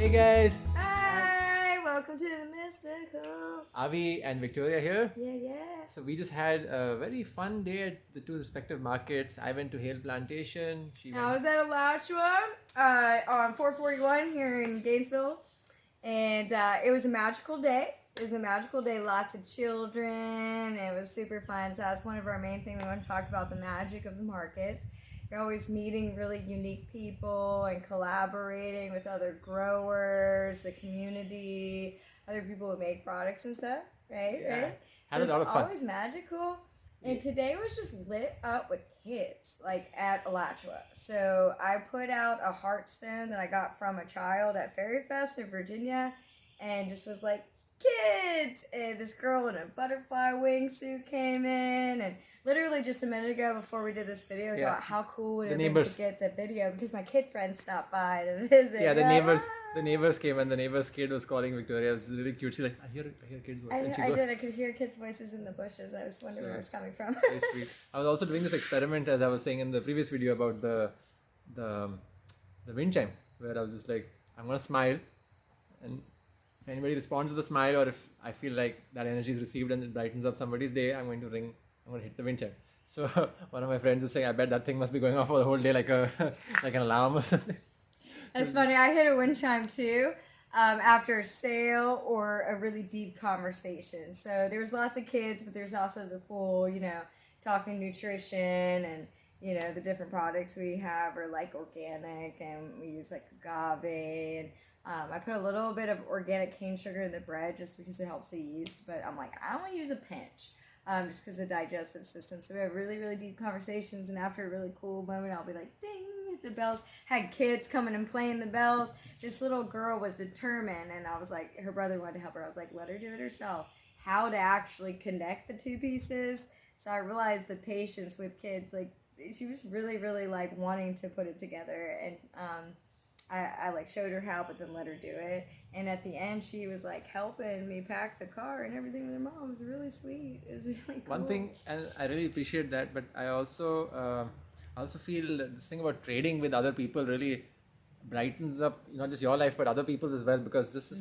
Hey guys, Hi, welcome to the Mysticools. Avi and Victoria here. Yeah. So we just had a very fun day at the two respective markets. I went to Hale Plantation. She I went. was at Alachua on 441 here in Gainesville, and it was a magical day. Lots of children. It was super fun. So that's one of our main things. We want to talk about the magic of the markets. You're always meeting really unique people and collaborating with other growers, the community, other people who make products and stuff, right? Yeah. Right? Had a lot of fun. Always magical. And today was just lit up with kids, like at Alachua. So I put out a heartstone that I got from a child at Fairy Fest in Virginia, and just was like, kids! And this girl in a butterfly wingsuit came in, and literally just a minute ago before we did this video, I thought how cool would it have been to get the video, because my kid friends stopped by to visit. Yeah, the neighbors came, and the neighbor's kid was calling Victoria. It was really cute. She's like, I hear kids' voices. I could hear kids' voices in the bushes. I was wondering where it was coming from. Very sweet. I was also doing this experiment, as I was saying in the previous video, about the wind chime, where I was just like, I'm gonna smile, and if anybody responds to the smile, or if I feel like that energy is received and it brightens up somebody's day, I'm going to hit the wind chime. So one of my friends is saying, I bet that thing must be going off for the whole day like like an alarm or something. That's funny. I hit a wind chime too after a sale or a really deep conversation. So there's lots of kids, but there's also the cool, talking nutrition and, the different products we have are like organic, and we use like agave, and I put a little bit of organic cane sugar in the bread just because it helps the yeast, but I'm like, I don't want to use a pinch. Just because of the digestive system. So we have really, really deep conversations, and after a really cool moment, I'll be like, ding, hit the bells. Had kids coming and playing the bells. This little girl was determined, and I was like, her brother wanted to help her. I was like, let her do it herself. How to actually connect the two pieces. So I realized the patience with kids, like, she was really, really, like, wanting to put it together, and I like showed her how, but then let her do it. And at the end, she was like helping me pack the car and everything with her mom. It was really sweet. It was really cool. One thing, and I really appreciate that, but I also feel this thing about trading with other people really brightens up not just your life but other people's as well, because this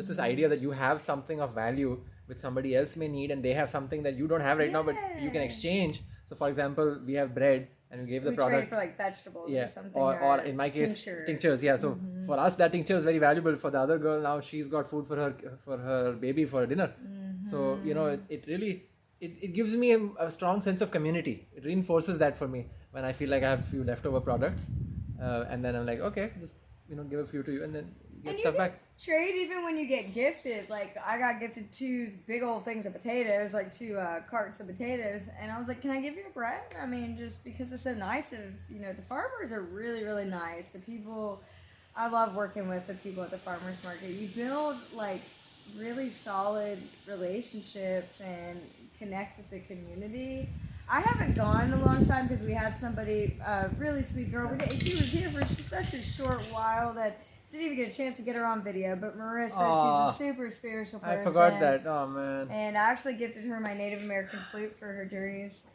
is idea that you have something of value which somebody else may need, and they have something that you don't have right now, but you can exchange. So for example, we have bread, and we gave the product. Traded for like vegetables or something. Or in my case, tinctures. Yeah. So for us, that tincture is very valuable. For the other girl, now she's got food for her baby for dinner. So it really it gives me a strong sense of community. It reinforces that for me when I feel like I have a few leftover products, and then I'm like, okay, just give a few to you, and then get stuff back. Trade even when you get gifted. Like, I got gifted 2 big old things of potatoes, like 2 carts of potatoes, and I was like, can I give you a bread? I mean, just because it's so nice. The farmers are really, really nice. The people, I love working with the people at the farmers market. You build like really solid relationships and connect with the community. I haven't gone in a long time because we had somebody, really sweet girl. She was here for such a short while that didn't even get a chance to get her on video, but Marissa, she's a super spiritual person. I forgot that. Oh man. And I actually gifted her my Native American flute for her journeys.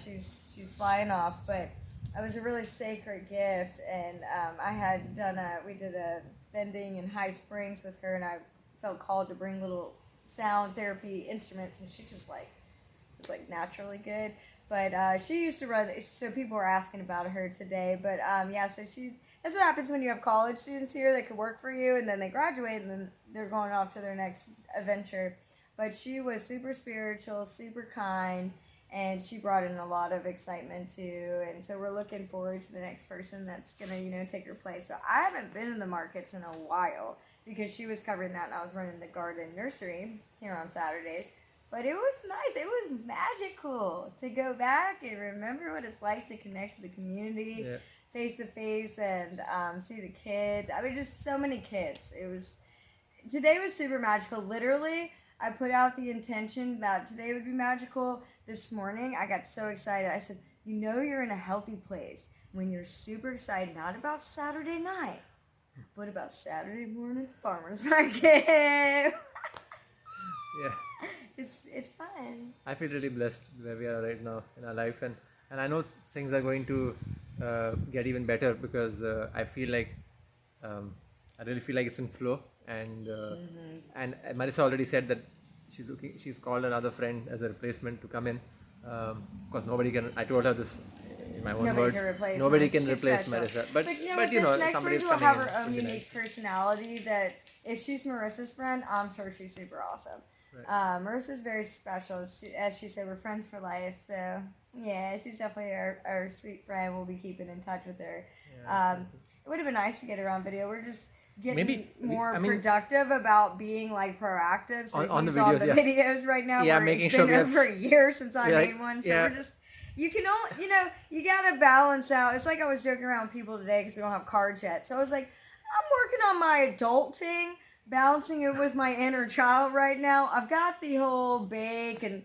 She's flying off, but it was a really sacred gift. And we did a vending in High Springs with her, and I felt called to bring little sound therapy instruments, and she just was like naturally good. But she used to run, so people were asking about her today. But so that's what happens when you have college students here that could work for you, and then they graduate, and then they're going off to their next adventure. But she was super spiritual, super kind, and she brought in a lot of excitement too. And so we're looking forward to the next person that's gonna, take her place. So I haven't been in the markets in a while because she was covering that, and I was running the garden nursery here on Saturdays. But it was nice. It was magical to go back and remember what it's like to connect with the community face to face, and see the kids. I mean, just so many kids. Today was super magical. Literally, I put out the intention that today would be magical. This morning, I got so excited. I said, you're in a healthy place when you're super excited, not about Saturday night, but about Saturday morning at the farmer's market. Yeah. It's fun. I feel really blessed where we are right now in our life, and I know things are going to get even better because I feel like I really feel like it's in flow, and Marissa already said that she's called another friend as a replacement to come in. Of course, nobody can. I told her this in my own Nobody words. can replace Nobody her. can She's replace special. Marissa, but But you know, this next somebody's person will coming have in. her own It'll be unique nice. personality that if she's Marissa's friend, I'm sure she's super awesome. Right. Marissa's very special. As she said, we're friends for life. So yeah, she's definitely our sweet friend. We'll be keeping in touch with her. Yeah. It would have been nice to get her on video. We're just getting Maybe more I mean, productive about being like proactive. So on the he's on videos, the yeah. videos right now. Yeah, where making it's sure been we have over a year since I yeah, made one. So yeah. we're just you can only you gotta balance out. It's like I was joking around with people today because we don't have cards yet. So I was like, I'm working on my adulting, balancing it with my inner child right now. I've got the whole bake and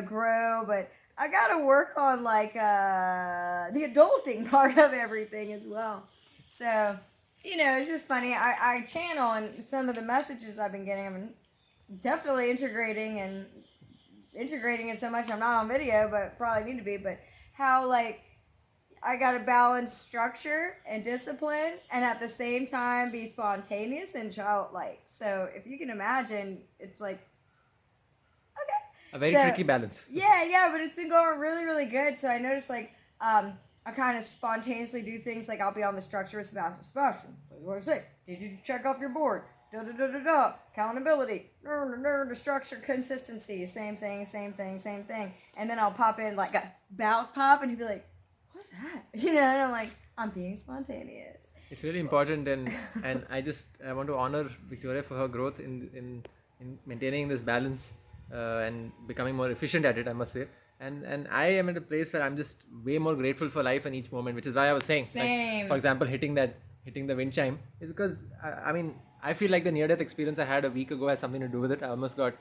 grow, but I gotta work on like the adulting part of everything as well. So it's just funny. I channel and some of the messages I've been getting. I've been definitely integrating it so much I'm not on video, but probably need to be. But how like I gotta balance structure and discipline, and at the same time be spontaneous and childlike. So if you can imagine, it's like A very So- tricky balance. yeah, but it's been going really, really good. So I noticed like I kind of spontaneously do things like I'll be on the structure with Sebastian. What do I say? Did you check off your board? Da da da da da. Accountability. The structure, consistency. Same thing. And then I'll pop in like a bounce pop, and he'll be like, "What's that?" And I'm like, "I'm being spontaneous." It's really important, and I want to honor Victoria for her growth in maintaining this balance and becoming more efficient at it, I must say. And I am at a place where I'm just way more grateful for life in each moment, which is why I was saying, Same. like, for example, hitting the wind chime is because I mean I feel like the near death experience I had a week ago has something to do with it. I almost got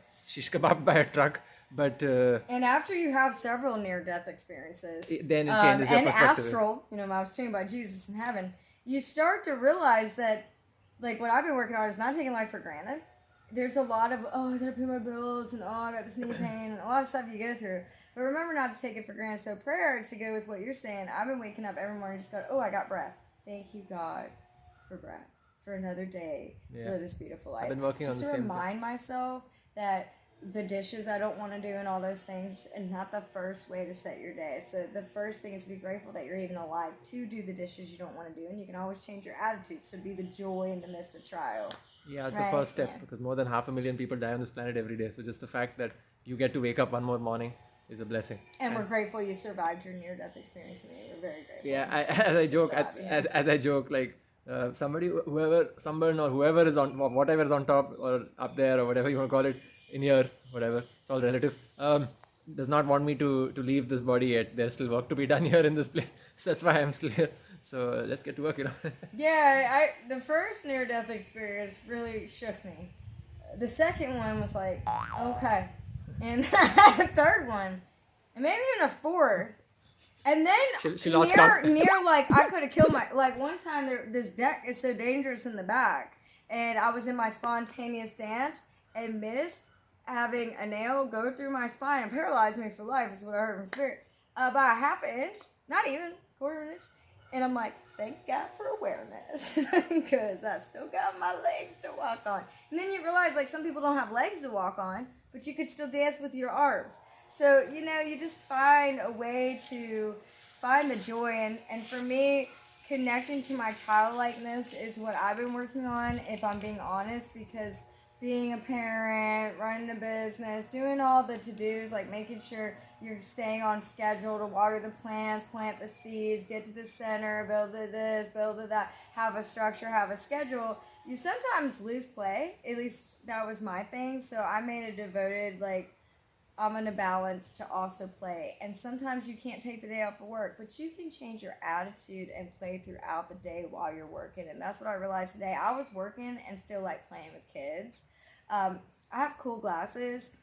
shish kebab by a truck, but And after you have several near-death experiences, then it changes your and perspective. astral, I was talking about Jesus in heaven, you start to realize that, like, what I've been working on is not taking life for granted. There's a lot of, I gotta pay my bills, and I got this knee pain, and a lot of stuff you go through. But remember not to take it for granted. So prayer, to go with what you're saying, I've been waking up every morning just going, I got breath. Thank you, God, for breath, for another day to live this beautiful life. I've been working just on the to same remind myself that the dishes I don't want to do and all those things, and not the first way to set your day. So the first thing is to be grateful that you're even alive to do the dishes you don't want to do, and you can always change your attitude. So be the joy in the midst of trial. Yeah, it's Right, the first step yeah. because more than 500,000 people die on this planet every day. So just the fact that you get to wake up one more morning is a blessing. And we're grateful you survived your near-death experience. We're very grateful. Yeah, as I joke, Stop, yeah. as I joke, like whoever is on whatever is on top or up there or whatever you want to call it, in here, whatever, it's all relative. Does not want me to leave this body yet. There's still work to be done here in this place. So that's why I'm still here. So let's get to work, Yeah, the first near-death experience really shook me. The second one was like, okay. And a third one, and maybe even a fourth. And then She lost count. near like I could have killed like one time this deck is so dangerous in the back, and I was in my spontaneous dance and missed having a nail go through my spine and paralyze me for life is what I heard from spirit. By a half an inch, not even quarter of an inch. And I'm like, thank God for awareness, because I still got my legs to walk on. And then you realize, like, some people don't have legs to walk on, but you could still dance with your arms. So, you just find a way to find the joy. And for me, connecting to my childlikeness is what I've been working on, if I'm being honest, because being a parent, running a business, doing all the to-dos, like making sure you're staying on schedule to water the plants, plant the seeds, get to the center, build this, build that, have a structure, have a schedule. You sometimes lose play. At least that was my thing. So I made a devoted, like, I'm going to balance to also play. And sometimes you can't take the day off of work, but you can change your attitude and play throughout the day while you're working. And that's what I realized today. I was working and still like playing with kids. I have cool glasses.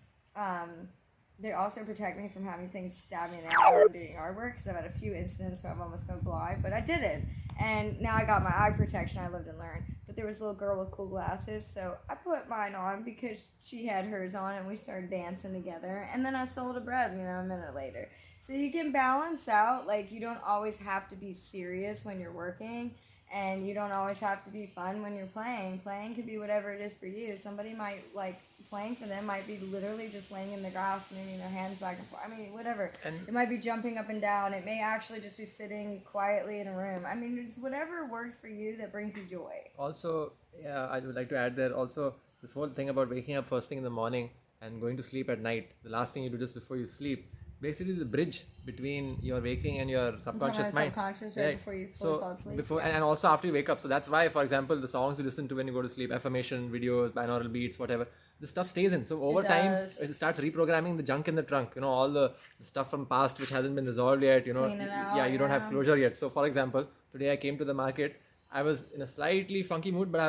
They also protect me from having things stab me in the eye when I'm doing yard work, because I've had a few incidents where I've almost gone blind, but I didn't. And now I got my eye protection. I lived and learned. But there was a little girl with cool glasses, so I put mine on because she had hers on, and we started dancing together. And then I sold a bread, a minute later. So you can balance out. Like, you don't always have to be serious when you're working. And you don't always have to be fun when you're playing. Playing could be whatever it is for you. Somebody might like playing for them might be literally just laying in the grass, moving their hands back and forth. I mean, whatever. And it might be jumping up and down. It may actually just be sitting quietly in a room. I mean, it's whatever works for you that brings you joy. also, yeah, I would like to add there also this whole thing about waking up first thing in the morning and going to sleep at night. The last thing you do just before you sleep. Basically, the bridge between your waking and your subconscious mind. Subconscious right before you fully fall asleep. Before and also after you wake up. So that's why, for example, the songs you listen to when you go to sleep, affirmation videos, binaural beats, whatever, the stuff stays in. So over time, it starts reprogramming the junk in the trunk. You know, all the stuff from past which hasn't been resolved yet. You know, Clean it out, yeah, you don't have closure yet. So for example, today I came to the market. I was in a slightly funky mood, but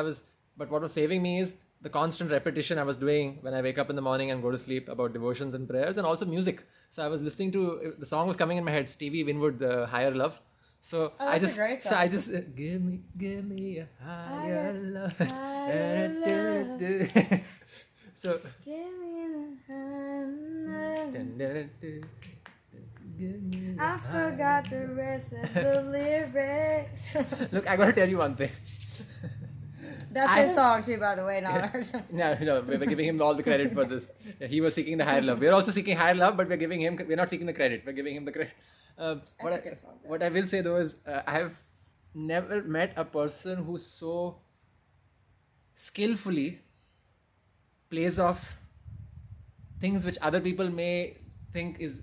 what was saving me is the constant repetition I was doing when I wake up in the morning and go to sleep about devotions and prayers, and also music. So I was listening to the song was coming in my head, Stevie Winwood, The Higher Love. So that's a great song. so I just give me a higher love. So Give me the higher love. I forgot the rest of the lyrics. Look, I gotta tell you one thing. That's his song too, by the way, not ours. No, we're giving him all the credit for this. Yeah, he was seeking the higher love. We're also seeking higher love, but we're not seeking the credit. We're giving him the credit. That's a good song. What I will say though is, I have never met a person who so skillfully plays off things which other people may think is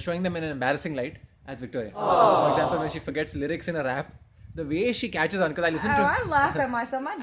showing them in an embarrassing light as Victoria. So for example, when she forgets lyrics in a rap, the way she catches on, because I listen to... I laugh at myself. My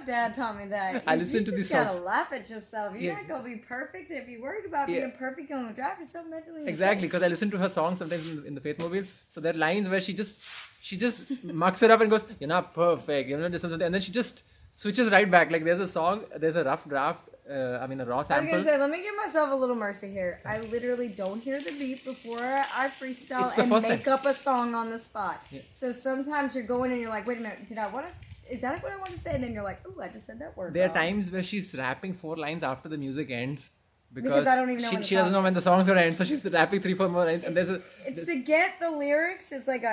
dad taught me that. I listen to these songs. You just gotta laugh at yourself. You're not gonna be perfect. If you're worried about being perfect on the drive, you're so mentally Exactly, because I listen to her songs sometimes in the Faith Mobiles. So there are lines where she just mucks it up and goes, "You're not perfect," you know, this and that, and then she just switches right back. Like there's a rough draft. A raw sample. I was gonna say, let me give myself a little mercy here. I literally don't hear the beat before I freestyle and make up a song on the spot. Yeah. So sometimes you're going and you're like, wait a minute, is that what I want to say? And then you're like, oh, I just said that word. There are times where she's rapping 4 lines after the music ends. Because I don't even know she doesn't know when the song's gonna end, so she's rapping 3-4 more lines. And it's to get the lyrics. It's like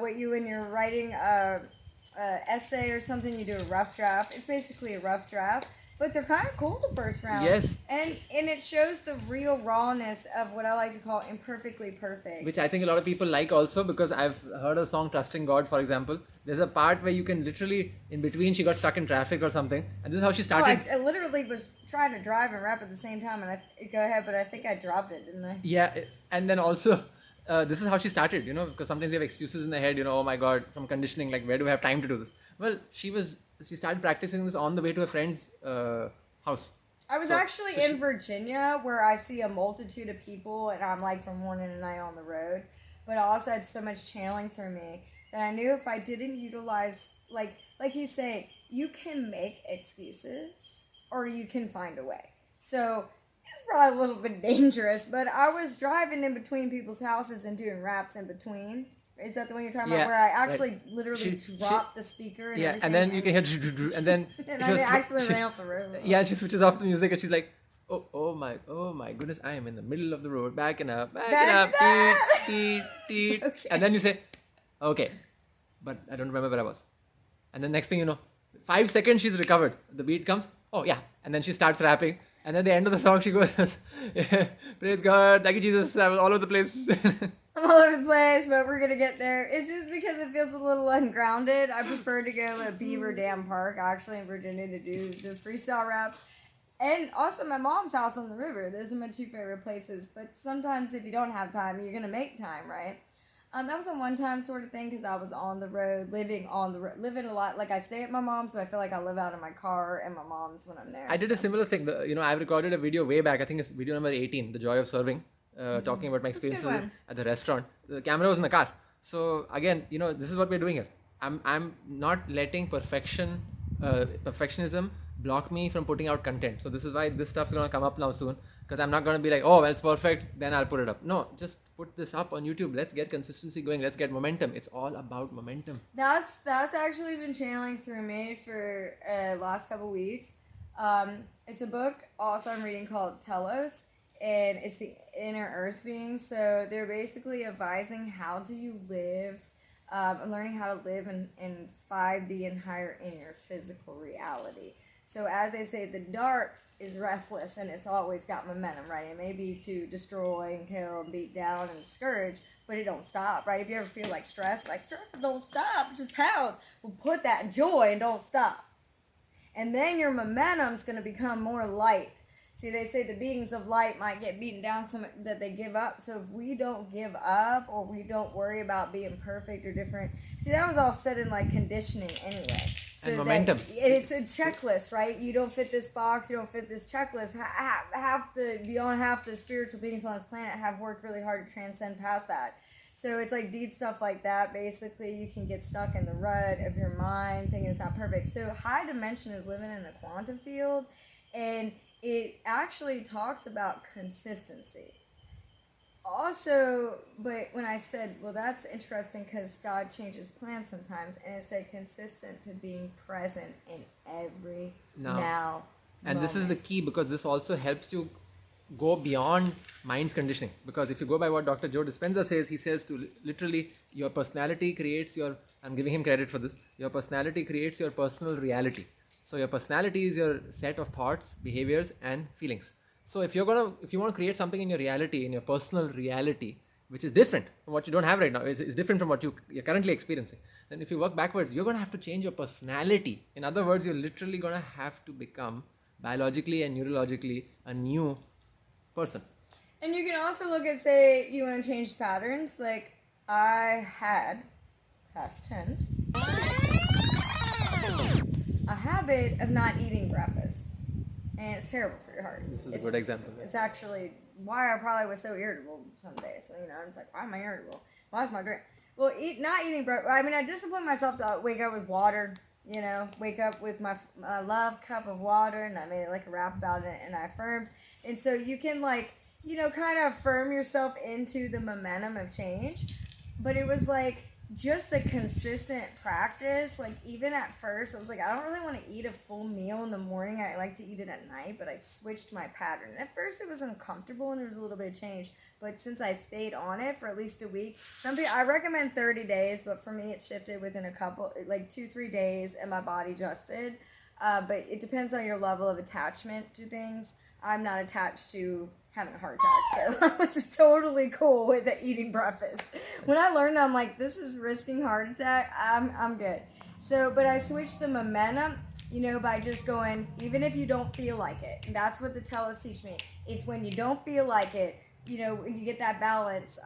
what you when you're writing a essay or something, you do a rough draft. It's basically a rough draft. But they're kind of cool the first round. Yes. And it shows the real rawness of what I like to call imperfectly perfect. Which I think a lot of people like also, because I've heard a song Trusting God, for example. There's a part where you can literally, in between, she got stuck in traffic or something. And this is how she started. I literally was trying to drive and rap at the same time. And go ahead, but I think I dropped it, didn't I? Yeah. And then also, this is how she started, you know, because sometimes we have excuses in the head, you know, oh my God, from conditioning, like, where do I have time to do this? Well, she started practicing this on the way to a friend's house. I was actually in Virginia, where I see a multitude of people, and I'm like from morning to night on the road. But I also had so much channeling through me that I knew if I didn't utilize, like you say, you can make excuses or you can find a way. So it's probably a little bit dangerous, but I was driving in between people's houses and doing raps in between. Is that the one you're talking about? Where I actually literally dropped the speaker and everything? And then you can hear and then and I accidentally ran off the road. Yeah, she switches off the music and she's like, oh my goodness, I am in the middle of the road, backing up, teet. Okay. And then you say, okay, but I don't remember where I was. And then next thing you know, 5 seconds she's recovered. The beat comes, oh yeah, and then she starts rapping. And then the end of the song she goes, praise God, thank you Jesus, I was all over the place. I'm all over the place, but we're gonna get there. It's just because it feels a little ungrounded. I prefer to go to Beaver Dam Park, actually in Virginia, to do the freestyle raps. And also my mom's house on the river. Those are my 2 favorite places. But sometimes if you don't have time, you're gonna make time, right? That was a one-time sort of thing because I was on the road, living a lot. Like I stay at my mom's, but I feel like I live out in my car and my mom's when I'm there. I did a similar thing. I've recorded a video way back. I think it's video number 18, The Joy of Serving, talking about my experiences at the restaurant. The camera was in the car. So again, this is what we're doing here. I'm not letting perfectionism block me from putting out content. So this is why this stuff's gonna come up now soon. Because I'm not going to be like, oh, well, it's perfect, then I'll put it up. No, just put this up on YouTube. Let's get consistency going. Let's get momentum. It's all about momentum. That's actually been channeling through me for last couple weeks. It's a book also I'm reading called Telos, and it's the inner earth being. So they're basically advising how do you live and learning how to live in 5D and higher in your physical reality. So as they say, the dark is restless and it's always got momentum, right? It may be to destroy and kill and beat down and discourage, but it don't stop, right? If you ever feel like stress don't stop, it just pounds. Well, put that in joy and don't stop. And then your momentum's going to become more light. See, they say the beings of light might get beaten down some that they give up. So if we don't give up or we don't worry about being perfect or different, see, that was all set in like conditioning anyway. So and momentum. It's a checklist, right? You don't fit this box, you don't fit this checklist. Beyond half the spiritual beings on this planet have worked really hard to transcend past that. So it's like deep stuff like that. Basically, you can get stuck in the rut of your mind thinking it's not perfect. So high dimension is living in the quantum field, and it actually talks about consistency. Also, but when I said, well, that's interesting because God changes plans sometimes, and it said consistent to being present in every now and moment. This is the key, because this also helps you go beyond mind's conditioning. Because if you go by what Dr. Joe Dispenza says, he says to literally your personality creates your, I'm giving him credit for this, your personality creates your personal reality. So your personality is your set of thoughts, behaviors and feelings. So if you want to create something in your reality, in your personal reality, which is different from what you don't have right now, is different from what you're currently experiencing, then if you work backwards, you're going to have to change your personality. In other words, you're literally going to have to become biologically and neurologically a new person. And you can also look at, say, you want to change patterns. Like, I had, past tense, a habit of not eating breakfast. And it's terrible for your heart. This is a good example. It's actually why I probably was so irritable some days. So, I'm just like, why am I irritable? Why is my drink? Well, not eating breakfast. I mean, I disciplined myself to wake up with water. Wake up with my love cup of water, and I made like a rap about it, and I affirmed. And so you can kind of affirm yourself into the momentum of change. But it was like just the consistent practice. Like even at first, I was like, I don't really want to eat a full meal in the morning. I like to eat it at night, but I switched my pattern. At first, it was uncomfortable, and there was a little bit of change. But since I stayed on it for at least a week, I recommend 30 days, but for me, it shifted within a couple, like 2-3 days, and my body adjusted. But it depends on your level of attachment to things. I'm not attached to having a heart attack, so I was totally cool with eating breakfast. When I learned, I'm like, this is risking heart attack. I'm good. So, but I switched the momentum, by just going, even if you don't feel like it. And that's what the telos teach me. It's when you don't feel like it, when you get that balance.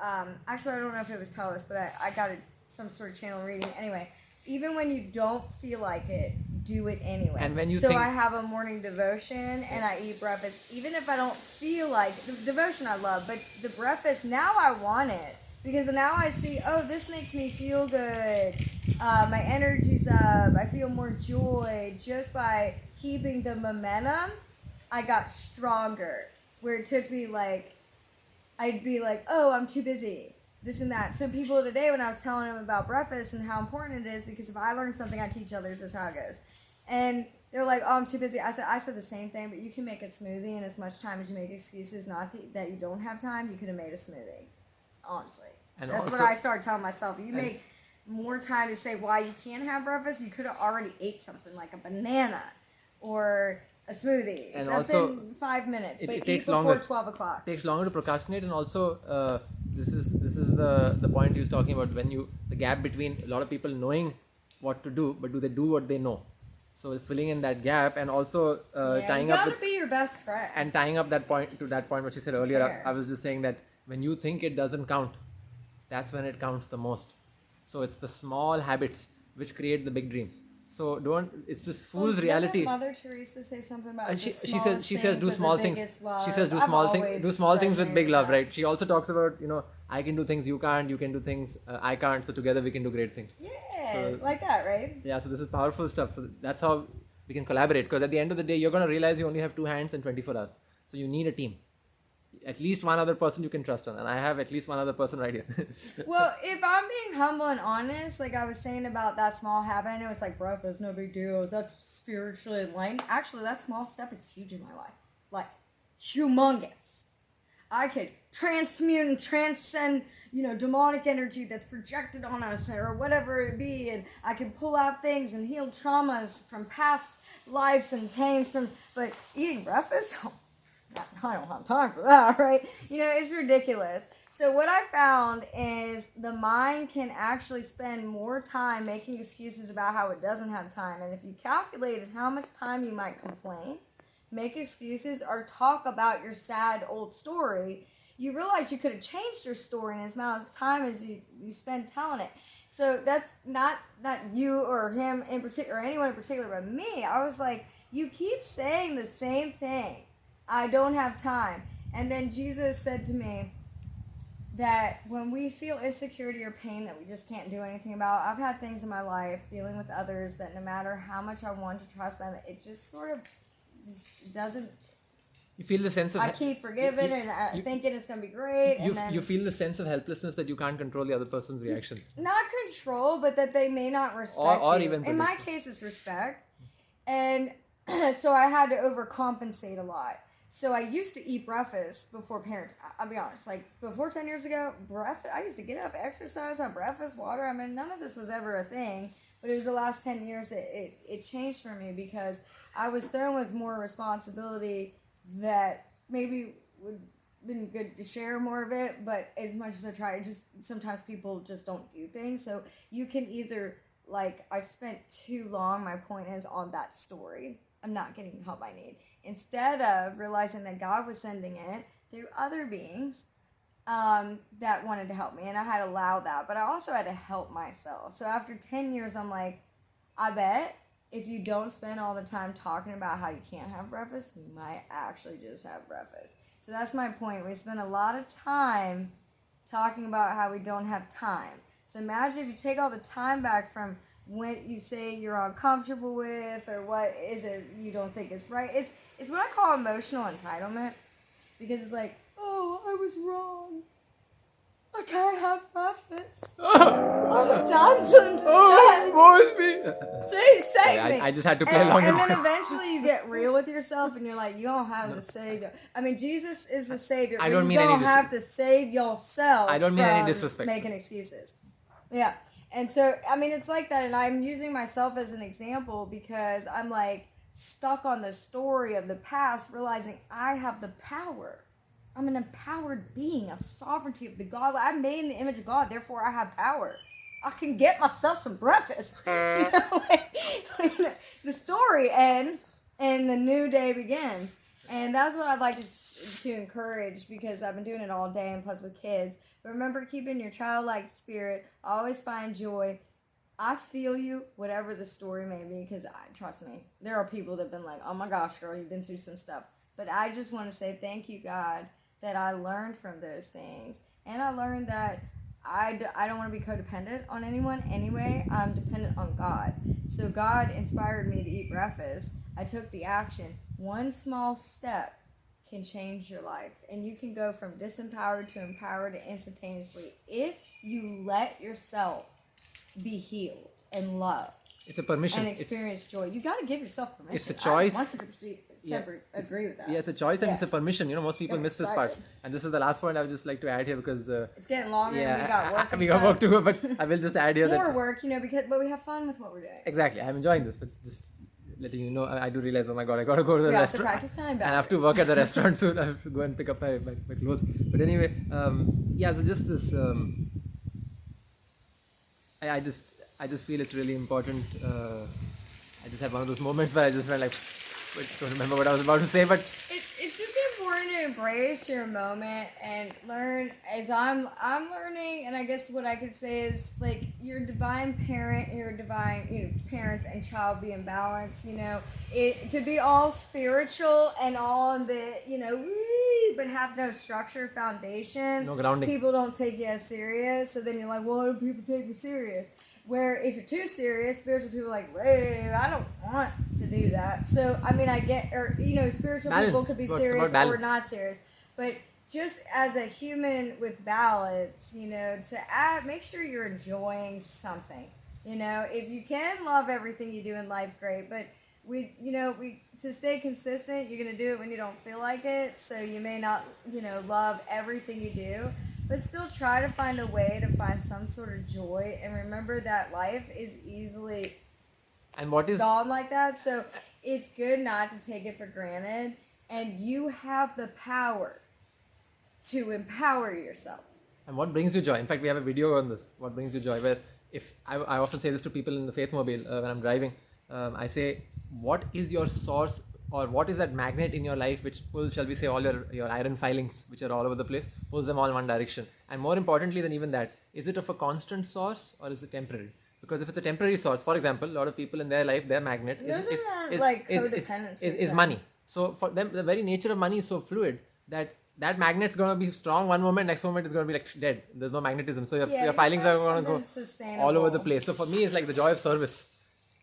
Actually, I don't know if it was telos, but I got some sort of channel reading. Anyway, even when you don't feel like it, do it anyway. And when you I have a morning devotion and I eat breakfast. Even if I don't feel like the devotion I love, but the breakfast, now I want it. Because now I see, this makes me feel good. My energy's up. I feel more joy. Just by keeping the momentum, I got stronger. Where it took me I'd be like, I'm too busy. This and that. So people today, when I was telling them about breakfast and how important it is, because if I learn something, I teach others. That's how it goes. And they're like, I'm too busy. I said the same thing, but you can make a smoothie in as much time as you make excuses that you don't have time. You could have made a smoothie. Honestly. And that's what I started telling myself. You make more time to say why you can't have breakfast. You could have already ate something like a banana or a smoothie. And something also, 5 minutes. But it eat takes before longer. 12 o'clock. It takes longer to procrastinate, and also this is the point he was talking about, when the gap between a lot of people knowing what to do, but do they do what they know? So filling in that gap, and also tying up. You gotta be your best friend. And tying up that point to that point what she said earlier. I was just saying that when you think it doesn't count, that's when it counts the most. So it's the small habits which create the big dreams. So it's this fool's reality. Doesn't Mother Teresa say something about she says do small things. She says do small things with big love, right? She also talks about, I can do things you can't, you can do things I can't, so together we can do great things. Yeah, like that, right? Yeah, so this is powerful stuff. So that's how we can collaborate, because at the end of the day, you're going to realize you only have 2 hands and 24 hours. So you need a team. At least one other person you can trust on, and I have at least one other person right here. Well, if I'm being humble and honest, like I was saying about that small habit, I know it's like breakfast, no big deal, that's spiritually enlightened. Actually, that small step is huge in my life, like humongous. I could transmute and transcend, demonic energy that's projected on us or whatever it be. And I can pull out things and heal traumas from past lives and pains but eating breakfast? I don't have time for that, right? It's ridiculous. So what I found is the mind can actually spend more time making excuses about how it doesn't have time. And if you calculated how much time you might complain, make excuses, or talk about your sad old story, you realize you could have changed your story in as much time as you spend telling it. So that's not you or him in particular, or anyone in particular, but me. I was like, you keep saying the same thing. I don't have time. And then Jesus said to me that when we feel insecurity or pain that we just can't do anything about, I've had things in my life dealing with others that no matter how much I want to trust them, it just sort of just doesn't. You feel the sense of... I keep forgiving and thinking it's going to be great. You feel the sense of helplessness that you can't control the other person's reaction. Not control, but that they may not respect you. Even in my case, it's respect. And so I had to overcompensate a lot. So I used to eat breakfast before parent. I'll be honest, like before 10 years ago, breakfast. I used to get up, exercise, have breakfast, water. I mean, none of this was ever a thing. But it was the last 10 years it changed for me because I was thrown with more responsibility that maybe would have been good to share more of it. But as much as I try, sometimes people just don't do things. So you can either, I spent too long, my point is, on that story. I'm not getting the help I need. Instead of realizing that God was sending it through other beings that wanted to help me. And I had to allow that. But I also had to help myself. So after 10 years, I'm like, I bet if you don't spend all the time talking about how you can't have breakfast, you might actually just have breakfast. So that's my point. We spend a lot of time talking about how we don't have time. So imagine if you take all the time back from when you say you're uncomfortable with, or what is it you don't think is right. It's what I call emotional entitlement, because it's like, oh, I was wrong. I can't have breakfast. I'm done to understand. Oh, me. Please save me. I just had to play along. And then eventually you get real with yourself, and you're like, you don't have to save. I mean, Jesus is the Savior. I don't but mean you don't any have to save yourself. I don't mean any from disrespect. Making excuses. Yeah. And so, I mean, it's like that, and I'm using myself as an example because I'm like stuck on the story of the past, realizing I have the power. I'm an empowered being of sovereignty of the God. I'm made in the image of God, therefore I have power. I can get myself some breakfast. The story ends and the new day begins. And that's what I'd like to encourage, because I've been doing it all day and plus with kids. But remember, keeping your childlike spirit, always find joy. I feel you, whatever the story may be, because trust me, there are people that have been like, oh my gosh, girl, you've been through some stuff. But I just want to say thank you, God, that I learned from those things. And I learned that I don't want to be codependent on anyone anyway. I'm dependent on God. So God inspired me to eat breakfast. I took the action. One small step can change your life. And you can go from disempowered to empowered instantaneously if you let yourself be healed and loved. It's a permission. And experience joy. You got to give yourself permission. It's a choice. I 100% agree with that. Yeah, it's a choice and it's a permission. Most people miss this part. And this is the last point I would just like to add here, because it's getting longer and we got work. We got work to do, but I will just add here more work, but we have fun with what we're doing. Exactly. I'm enjoying this, but just letting you know, I do realize, oh my god, I gotta go to the restaurant. We have to practice time back. And I have to work at the restaurant soon. I have to go and pick up my clothes. But anyway, so just this, I just feel it's really important. I just had one of those moments where I just felt like, I don't remember what I was about to say, but it's just important to embrace your moment and learn. As I'm learning, and I guess what I could say is, like, your divine parent, your divine, parents and child be in balance. To be all spiritual and all in the, but have no structure, foundation. No grounding. People don't take you as serious, so then you're like, well, why do people take me serious? Where if you're too serious, spiritual people are like, wait, I don't want to do that. So, I mean, I get, spiritual balance. people could be serious or not serious. But just as a human with balance, make sure you're enjoying something. If you can love everything you do in life, great. But we to stay consistent, you're gonna do it when you don't feel like it. So you may not, love everything you do, but still try to find a way to find some sort of joy. And remember that life is easily And what is gone like that. So it's good not to take it for granted. And you have the power to empower yourself. and what brings you joy? In fact, we have a video on this. What brings you joy? Where if I often say this to people in the Faith Mobile when I'm driving, I say, what is your source, or what is that magnet in your life which pulls, shall we say, all your iron filings which are all over the place, pulls them all in one direction? And more importantly than even that, is it of a constant source or is it temporary? Because if it's a temporary source, for example, a lot of people in their life, their magnet is money. So for them, the very nature of money is so fluid that magnet's going to be strong one moment, next moment it's going to be like dead. There's no magnetism. So your filings are going to go all over the place. So for me, it's like the joy of service.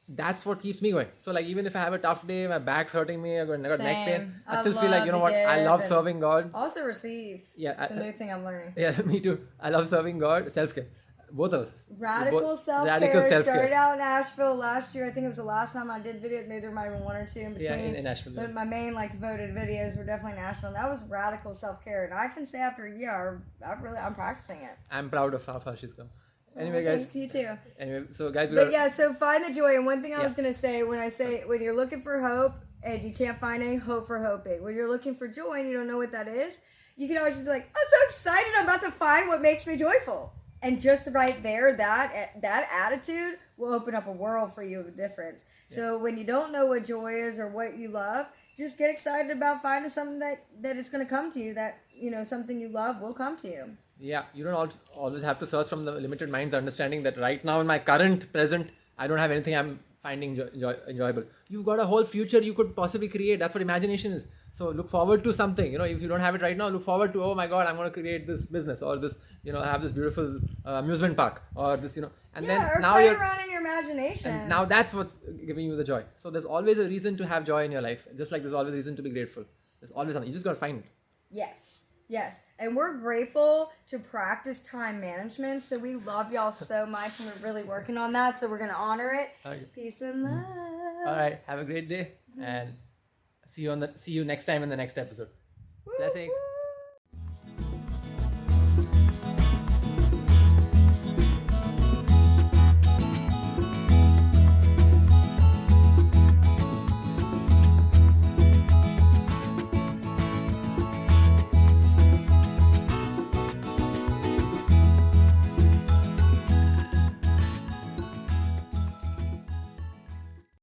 That's what keeps me going. So like even if I have a tough day, my back's hurting me, I got neck pain, I still feel like, I love serving God. Also receive. Yeah, it's a new thing I'm learning. Yeah, me too. I love serving God. Self-care. Both of us. Radical self-care. Started out in Nashville last year. I think it was the last time I did videos. Maybe there might have been one or two in between. Yeah, in Nashville. But my main devoted videos were definitely Nashville. And that was radical self-care. And I can say after a year, I'm practicing it. I'm proud of how far she's come. Anyway, guys. Thanks, you too. Anyway, so guys, so find the joy. And one thing I was going to say, when you're looking for hope and you can't find any hope for hoping, when you're looking for joy and you don't know what that is, you can always just be like, I'm so excited, I'm about to find what makes me joyful. And just right there, that attitude will open up a world for you of a difference. Yeah. So when you don't know what joy is or what you love, just get excited about finding something that it's going to come to you, that, something you love will come to you. Yeah, you don't always have to search from the limited mind's understanding that right now in my present, I don't have anything I'm finding enjoyable. You've got a whole future you could possibly create. That's what imagination is. So look forward to something. If you don't have it right now, look forward to, oh my God, I'm going to create this business, or this, have this beautiful amusement park, or this, and then or now play around in your imagination. And now that's what's giving you the joy. So there's always a reason to have joy in your life, just like there's always a reason to be grateful. There's always something. You just got to find it. Yes. And we're grateful to practice time management. So we love y'all so much, and we're really working on that. So we're going to honor it. Okay. Peace and love. All right. Have a great day, and see you next time in the next episode. Blessings.